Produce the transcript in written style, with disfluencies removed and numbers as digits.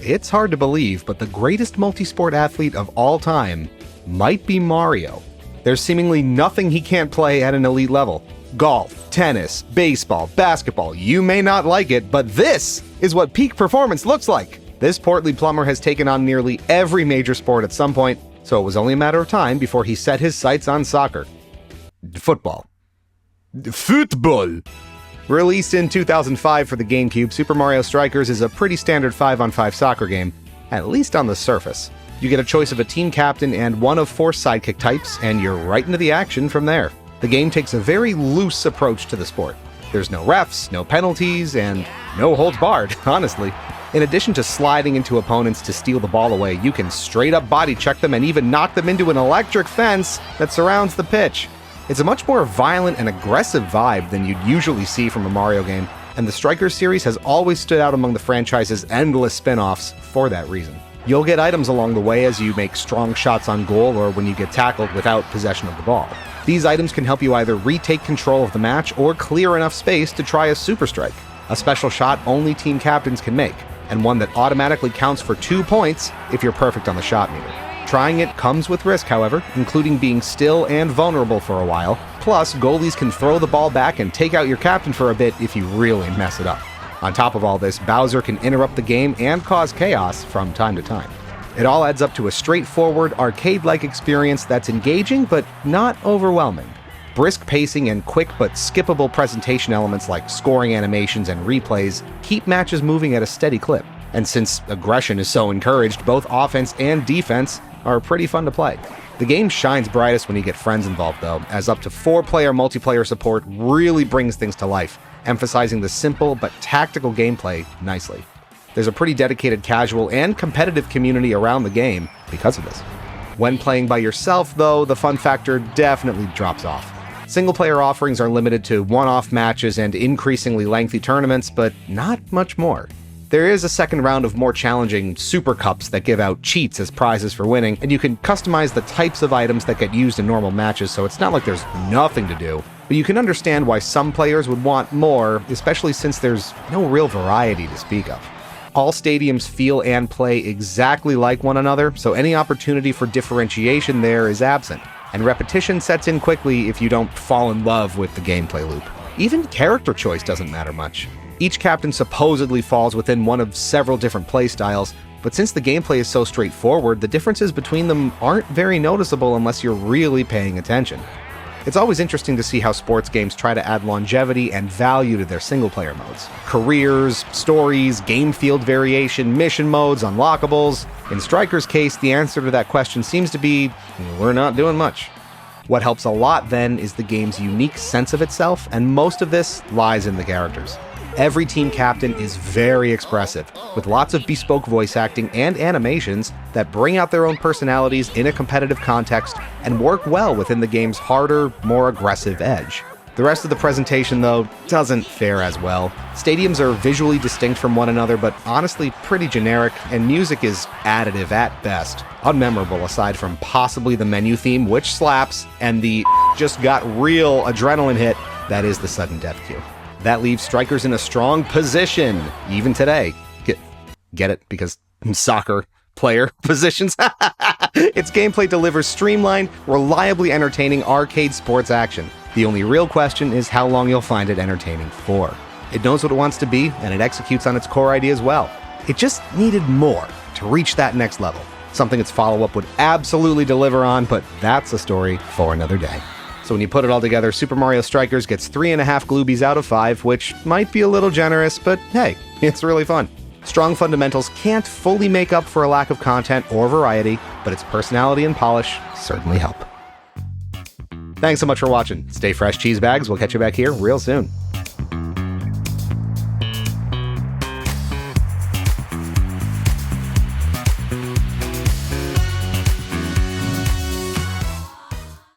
It's hard to believe, but the greatest multisport athlete of all time might be Mario. There's seemingly nothing he can't play at an elite level. Golf, tennis, baseball, basketball, you may not like it, but this is what peak performance looks like. This portly plumber has taken on nearly every major sport at some point, so it was only a matter of time before he set his sights on soccer. Football. Football! Released in 2005 for the GameCube, Super Mario Strikers is a pretty standard 5-on-5 soccer game, at least on the surface. You get a choice of a team captain and one of 4 sidekick types, and you're right into the action from there. The game takes a very loose approach to the sport. There's no refs, no penalties, and no holds barred, honestly. In addition to sliding into opponents to steal the ball away, you can straight up body check them and even knock them into an electric fence that surrounds the pitch. It's a much more violent and aggressive vibe than you'd usually see from a Mario game, and the Strikers series has always stood out among the franchise's endless spin-offs for that reason. You'll get items along the way as you make strong shots on goal or when you get tackled without possession of the ball. These items can help you either retake control of the match or clear enough space to try a super strike, a special shot only team captains can make, and one that automatically counts for 2 points if you're perfect on the shot meter. Trying it comes with risk, however, including being still and vulnerable for a while. Plus, goalies can throw the ball back and take out your captain for a bit if you really mess it up. On top of all this, Bowser can interrupt the game and cause chaos from time to time. It all adds up to a straightforward, arcade-like experience that's engaging but not overwhelming. Brisk pacing and quick but skippable presentation elements like scoring animations and replays keep matches moving at a steady clip. And since aggression is so encouraged, both offense and defense are pretty fun to play. The game shines brightest when you get friends involved though, as up to 4-player multiplayer support really brings things to life, emphasizing the simple but tactical gameplay nicely. There's a pretty dedicated casual and competitive community around the game because of this. When playing by yourself though, the fun factor definitely drops off. Single-player offerings are limited to one-off matches and increasingly lengthy tournaments, but not much more. There is a second round of more challenging Super Cups that give out cheats as prizes for winning, and you can customize the types of items that get used in normal matches, so it's not like there's nothing to do. But you can understand why some players would want more, especially since there's no real variety to speak of. All stadiums feel and play exactly like one another, so any opportunity for differentiation there is absent, and repetition sets in quickly if you don't fall in love with the gameplay loop. Even character choice doesn't matter much. Each captain supposedly falls within one of several different playstyles, but since the gameplay is so straightforward, the differences between them aren't very noticeable unless you're really paying attention. It's always interesting to see how sports games try to add longevity and value to their single-player modes. Careers, stories, game field variation, mission modes, unlockables. In Striker's case, the answer to that question seems to be, we're not doing much. What helps a lot, then, is the game's unique sense of itself, and most of this lies in the characters. Every team captain is very expressive, with lots of bespoke voice acting and animations that bring out their own personalities in a competitive context and work well within the game's harder, more aggressive edge. The rest of the presentation, though, doesn't fare as well. Stadiums are visually distinct from one another, but honestly pretty generic, and music is additive at best, unmemorable aside from possibly the menu theme, which slaps, and the just got real adrenaline hit that is the sudden death cue. That leaves Strikers in a strong position, even today. Get it? Because soccer player positions? Its gameplay delivers streamlined, reliably entertaining arcade sports action. The only real question is how long you'll find it entertaining for. It knows what it wants to be, and it executes on its core ideas well. It just needed more to reach that next level. Something its follow-up would absolutely deliver on, but that's a story for another day. So when you put it all together, Super Mario Strikers gets 3.5 Gloobies out of 5, which might be a little generous, but hey, it's really fun. Strong fundamentals can't fully make up for a lack of content or variety, but its personality and polish certainly help. Thanks so much for watching. Stay fresh, cheese bags. We'll catch you back here real soon.